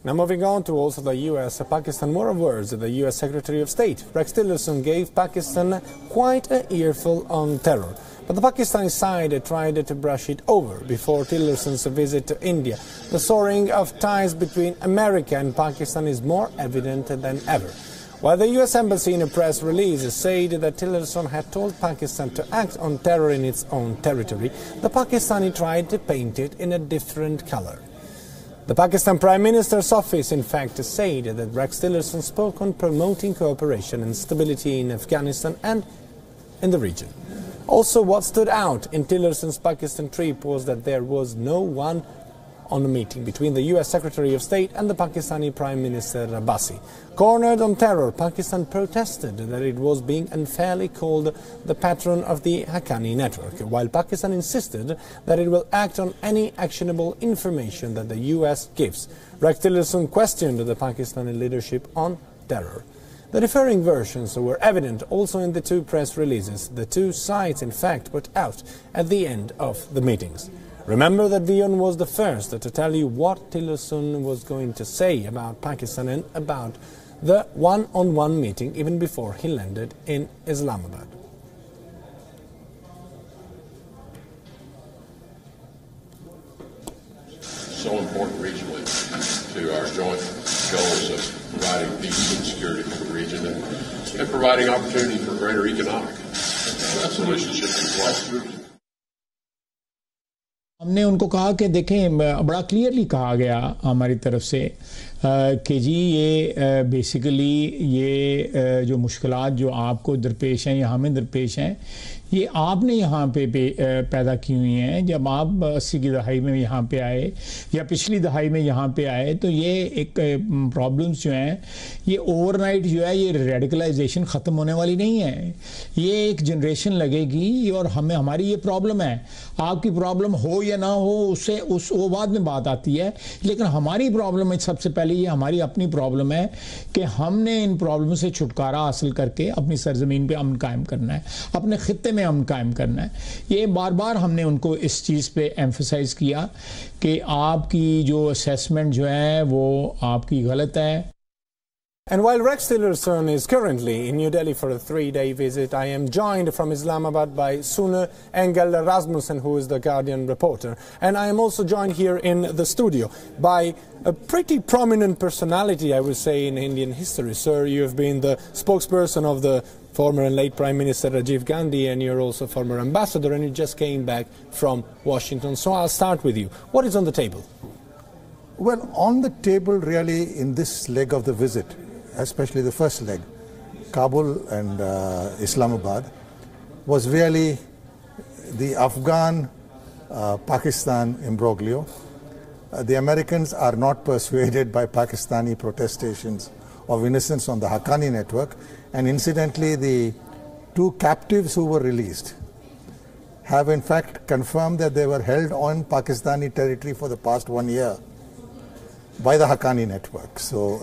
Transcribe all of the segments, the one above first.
Now moving on to also the US, Pakistan, more words. The US Secretary of State, Rex Tillerson, gave Pakistan quite an earful on terror. But the Pakistani side tried to brush it over before Tillerson's visit to India. The soaring of ties between America and Pakistan is more evident than ever. While the US Embassy in a press release said that Tillerson had told Pakistan to act on terror in its own territory, the Pakistani tried to paint it in a different color. The Pakistan Prime Minister's office, in fact, said that Rex Tillerson spoke on promoting cooperation and stability in Afghanistan and in the region. Also, what stood out in Tillerson's Pakistan trip was that there was no one on the meeting between the US Secretary of State and the Pakistani Prime Minister Abbasi. Cornered on terror, Pakistan protested that it was being unfairly called the patron of the Haqqani network, while Pakistan insisted that it will act on any actionable information that the US gives. Rex Tillerson questioned the Pakistani leadership on terror. The differing versions were evident also in the two press releases the two sides in fact put out at the end of the meetings. Remember that WION was the first to tell you what Tillerson was going to say about Pakistan and about the one-on-one meeting even before he landed in Islamabad. So important regionally to our joint goals of providing peace and security for the region and providing opportunity for greater economic solutions in place. हमने उनको कहा कि देखें बड़ा clearly कहा गया हमारी तरफ से कि जी ये बेसिकली ये जो मुश्किलात जो आपको दरपेश हैं या हमें दरपेश हैं ये आपने यहाँ पे पैदा की हुई हैं। जब आप 80 की दहाई में यहाँ पे आए या पिछली दहाई में यहाँ पे आए तो ये एक प्रॉब्लम्स जो हैं ये ओवरनाइट जो है ये रेडिकलाइजेशन ख़त्म होने वाली नहीं है। ये एक जनरेशन लगेगी और हमें हमारी ये प्रॉब्लम है। आपकी प्रॉब्लम हो या ना हो उससे वो बाद में बात आती है, लेकिन हमारी प्रॉब्लम है सबसे पहले ये हमारी अपनी प्रॉब्लम है कि हमने इन प्रॉब्लम से छुटकारा हासिल करके अपनी सरजमीन पे अमन कायम करना है, अपने खित्ते में अमन कायम करना है। ये बार बार हमने उनको इस चीज़ पे एम्फसाइज किया कि आपकी जो असेसमेंट जो है वो आपकी गलत है। And while Rex Tillerson is currently in New Delhi for a 3-day visit, I am joined from Islamabad by Sune Engel Rasmussen, who is the Guardian reporter. And I am also joined here in the studio by a pretty prominent personality, I would say, in Indian history. Sir, you have been the spokesperson of the former and late Prime Minister Rajiv Gandhi, and you're also former ambassador, and you just came back from Washington. So I'll start with you. What is on the table? Well, on the table really in this leg of the visit, especially the first leg, Kabul and Islamabad, was really the Afghan-Pakistan imbroglio. The Americans are not persuaded by Pakistani protestations of innocence on the Haqqani network, and incidentally the two captives who were released have in fact confirmed that they were held on Pakistani territory for the past 1 year by the Haqqani network. So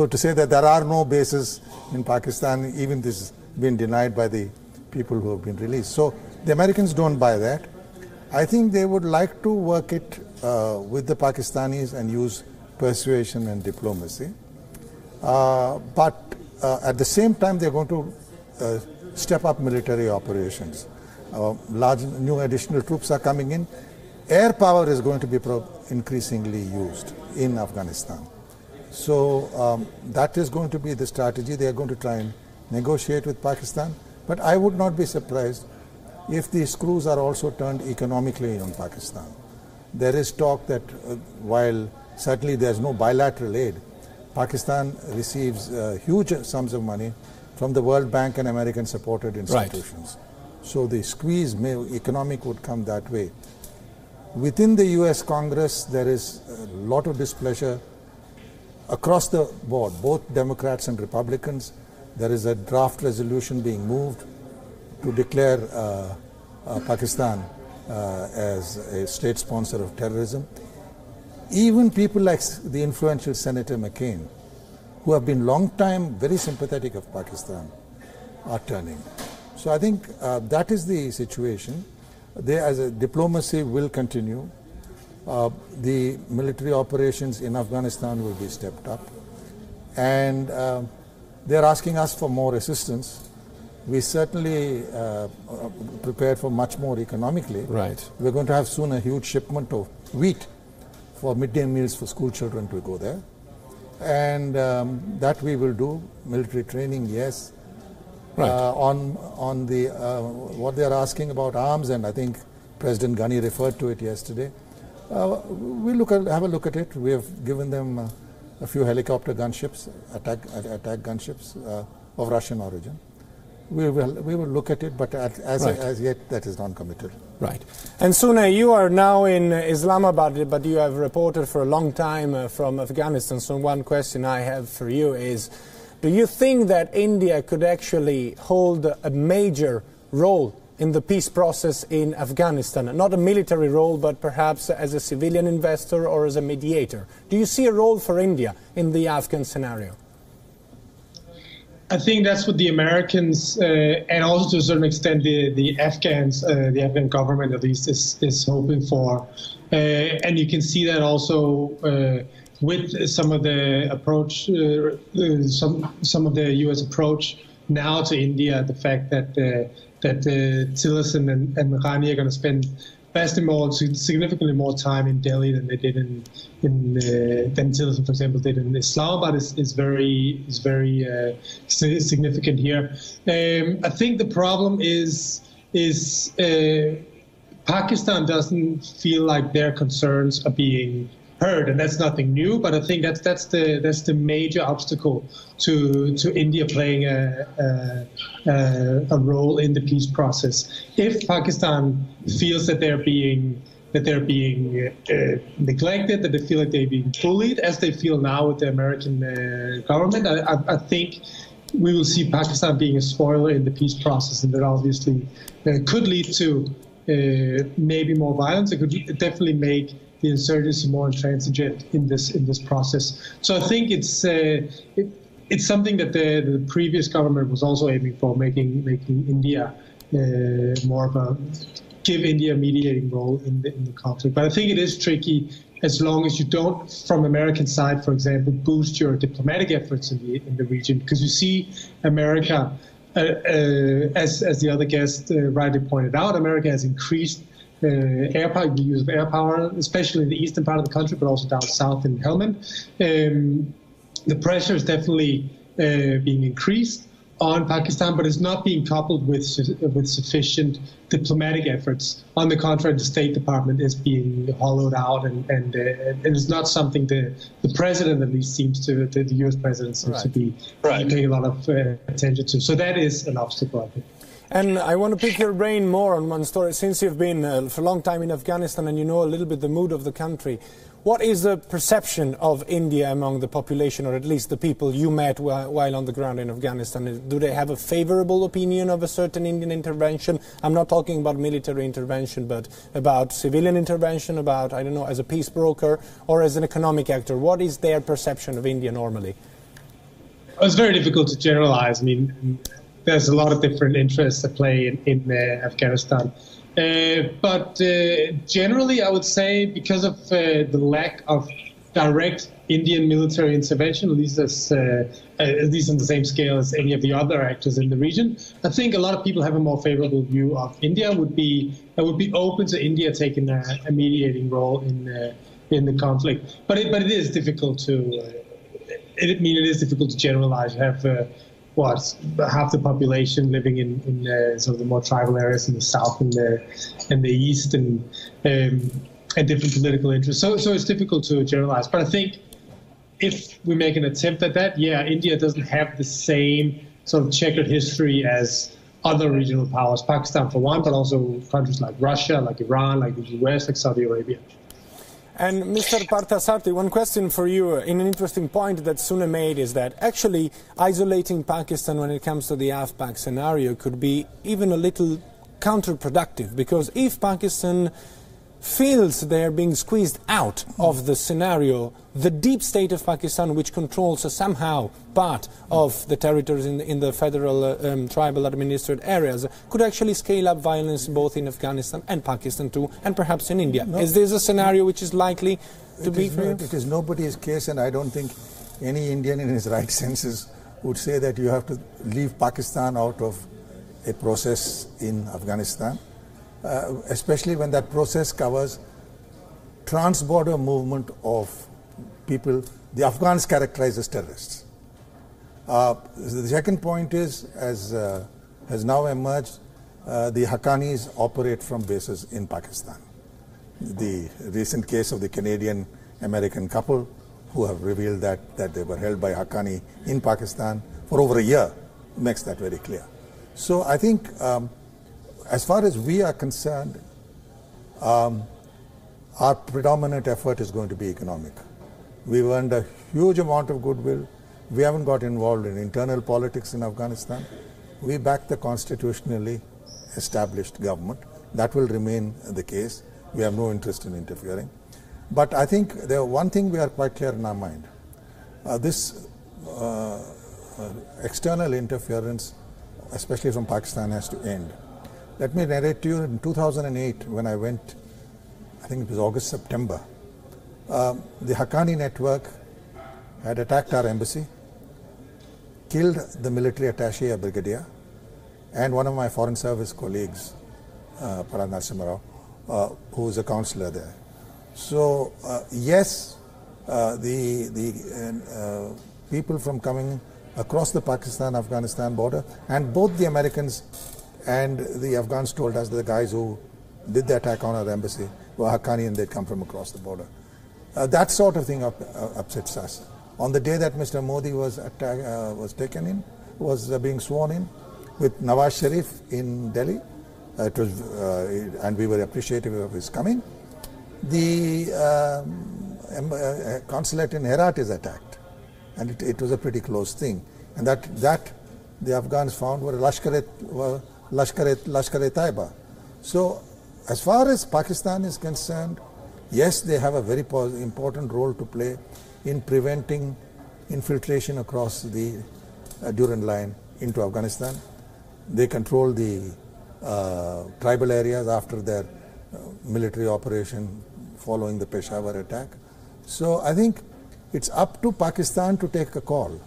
to say that there are no bases in Pakistan, even this has been denied by the people who have been released. So the Americans don't buy that. I think they would like to work it with the Pakistanis and use persuasion and diplomacy. But at the same time, they're going to step up military operations. Large new additional troops are coming in. Air power is going to be increasingly used in Afghanistan. So that is going to be the strategy. They are going to try and negotiate with Pakistan. But I would not be surprised if the screws are also turned economically on Pakistan. There is talk that while certainly there is no bilateral aid, Pakistan receives huge sums of money from the World Bank and American supported institutions. Right. So the squeeze economic would come that way. Within the US Congress, there is a lot of displeasure across the board, both Democrats and Republicans. There is a draft resolution being moved to declare Pakistan as a state sponsor of terrorism. Even people like the influential Senator McCain, who have been long time very sympathetic of Pakistan, are turning. So I think that is the situation. As a diplomacy will continue. The military operations in Afghanistan will be stepped up. And they're asking us for more assistance. We certainly prepared for much more economically. Right. We're going to have soon a huge shipment of wheat for midday meals for school children to go there. And that we will do. Military training, yes. Right. On the what they're asking about arms, and I think President Ghani referred to it yesterday. We'll have a look at it. We have given them a few helicopter gunships, attack gunships of Russian origin. We will look at it, but as yet that is non-committal. Right. And Sune, you are now in Islamabad, but you have reported for a long time from Afghanistan. So one question I have for you is, do you think that India could actually hold a major role in the peace process in Afghanistan? Not a military role, but perhaps as a civilian investor or as a mediator. Do you see a role for India in the Afghan scenario? I think that's what the Americans and also to a certain extent the Afghans, the Afghan government at least is hoping for. And you can see that also with some of the approach, some of the U.S. approach now to India, the fact that Tillerson and Ghani are going to spend significantly more time in Delhi than they did than Tillerson, for example, did in Islamabad is very significant here. I think the problem is Pakistan doesn't feel like their concerns are being heard, and that's nothing new. But I think that's the major obstacle to India playing a role in the peace process. If Pakistan feels that they're being neglected, that they feel like they're being bullied, as they feel now with the American government, I think we will see Pakistan being a spoiler in the peace process, and that obviously could lead to maybe more violence. It could definitely make the insurgency more intransigent in this process. So I think it's something that the previous government was also aiming for, making India more of give India a mediating role in the conflict. But I think it is tricky as long as you don't, from American side, for example, boost your diplomatic efforts in the region, because you see America, as the other guest rightly pointed out, America has increased the use of air power, especially in the eastern part of the country, but also down south in Helmand. The pressure is definitely being increased on Pakistan, but it's not being coupled with sufficient diplomatic efforts. On the contrary, the State Department is being hollowed out, and it's not something the president at least seems to, the U.S. president seems to be paying a lot of attention to. So that is an obstacle, I think. And I want to pick your brain more on one story. Since you've been for a long time in Afghanistan and you know a little bit the mood of the country, what is the perception of India among the population, or at least the people you met while on the ground in Afghanistan? Do they have a favorable opinion of a certain Indian intervention? I'm not talking about military intervention, but about civilian intervention, about, I don't know, as a peace broker or as an economic actor. What is their perception of India normally? It's very difficult to generalize. I mean, there's a lot of different interests at play in Afghanistan. But generally, I would say because of the lack of direct Indian military intervention, at least on the same scale as any of the other actors in the region, I think a lot of people have a more favorable view of India. Would be open to India taking a mediating role in the conflict. But it is difficult to. It is difficult to generalize. You have half the population living in sort of the more tribal areas in the south and the east, and different political interests. So it's difficult to generalize. But I think if we make an attempt at that, India doesn't have the same sort of checkered history as other regional powers, Pakistan for one, but also countries like Russia, like Iran, like the US, like Saudi Arabia. And Mr. Parthasarthi, one question for you. In an interesting point that Sune made is that actually isolating Pakistan when it comes to the AFPAC scenario could be even a little counterproductive, because if Pakistan feels they're being squeezed out of the scenario, the deep state of Pakistan, which controls somehow part of the territories in the federal tribal administered areas, could actually scale up violence both in Afghanistan and Pakistan too, and perhaps in India. No. Is this a scenario which is likely to be? It is nobody's case, and I don't think any Indian in his right senses would say that you have to leave Pakistan out of a process in Afghanistan. Especially when that process covers trans-border movement of people the Afghans characterize as terrorists. The second point is, as has now emerged, the Haqqanis operate from bases in Pakistan. The recent case of the Canadian-American couple who have revealed that they were held by Haqqani in Pakistan for over a year makes that very clear. So I think as far as we are concerned, our predominant effort is going to be economic. We've earned a huge amount of goodwill. We haven't got involved in internal politics in Afghanistan. We back the constitutionally established government. That will remain the case. We have no interest in interfering. But I think one thing we are quite clear in our mind. This external interference, especially from Pakistan, has to end. Let me narrate to you, in 2008, when I went, I think it was August, September, the Haqqani network had attacked our embassy, killed the military attaché, a brigadier, and one of my foreign service colleagues, Parad Narasimha, who is a counselor there. So, yes, the people from coming across the Pakistan-Afghanistan border, and both the Americans and the Afghans told us that the guys who did the attack on our embassy were Haqqani and they'd come from across the border. That sort of thing upsets us. On the day that Mr. Modi was being sworn in with Nawaz Sharif in Delhi, and we were appreciative of his coming, the consulate in Herat is attacked, and it was a pretty close thing. And that the Afghans found were Lashkar-e-Taiba. So, as far as Pakistan is concerned, yes, they have a very important role to play in preventing infiltration across the Durand line into Afghanistan. They control the tribal areas after their military operation following the Peshawar attack. So I think it's up to Pakistan to take a call.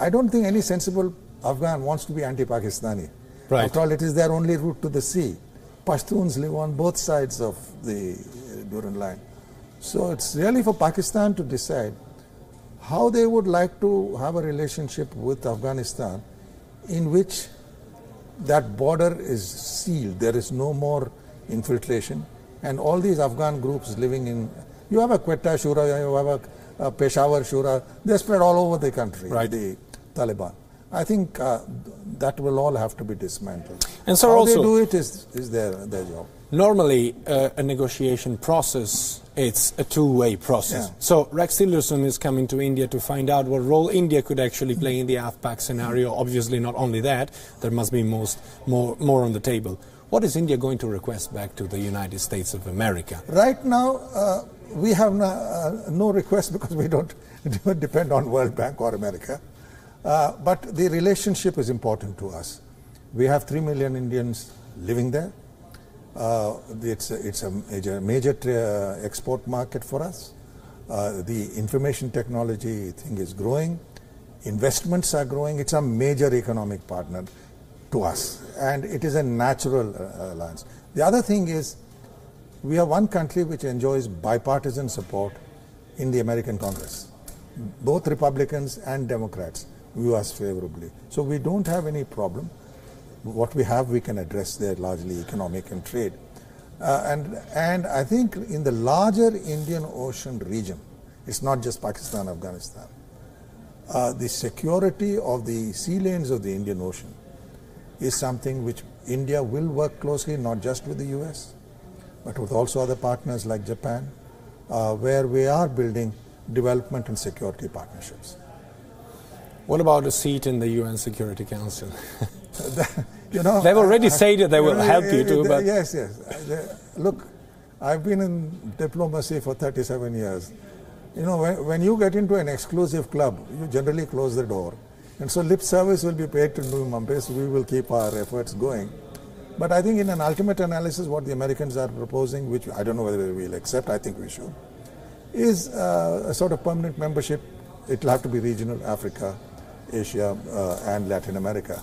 I don't think any sensible Afghan wants to be anti-Pakistani. Right. After all, it is their only route to the sea. Pashtuns live on both sides of the Durand line. So it's really for Pakistan to decide how they would like to have a relationship with Afghanistan in which that border is sealed. There is no more infiltration. And all these Afghan groups living in, you have a Quetta Shura, you have a Peshawar Shura, they're spread all over the country, right. The Taliban. I think that will all have to be dismantled. And so how also, they do it is their job. Normally, a negotiation process, it's a two-way process. Yeah. So Rex Tillerson is coming to India to find out what role India could actually play in the AFPAC scenario. Obviously, not only that, there must be more on the table. What is India going to request back to the United States of America? Right now, we have no request because we don't depend on World Bank or America. But the relationship is important to us. We have 3 million Indians living there. It's a major export market for us. The information technology thing is growing. Investments are growing. It's a major economic partner to us. And it is a natural alliance. The other thing is, we are one country which enjoys bipartisan support in the American Congress. Both Republicans and Democrats view us favorably. So we don't have any problem. What we have, we can address there, largely economic and trade. And I think in the larger Indian Ocean region, it's not just Pakistan, Afghanistan. The security of the sea lanes of the Indian Ocean is something which India will work closely, not just with the US, but with also other partners like Japan, where we are building development and security partnerships. What about a seat in the UN Security Council? You know, they've already said that they will help you too. But yes. Look, I've been in diplomacy for 37 years. You know, when you get into an exclusive club, you generally close the door. And so lip service will be paid to New Mumbai, so we will keep our efforts going. But I think in an ultimate analysis, what the Americans are proposing, which I don't know whether we'll accept, I think we should, is a sort of permanent membership. It will have to be regional, Africa, Asia, and Latin America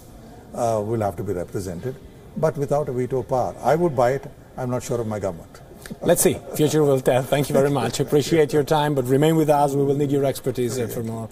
will have to be represented, but without a veto power. I would buy it. I'm not sure of my government. Let's see. Future will tell. Thank you very much. Appreciate your time, but remain with us. We will need your expertise for more.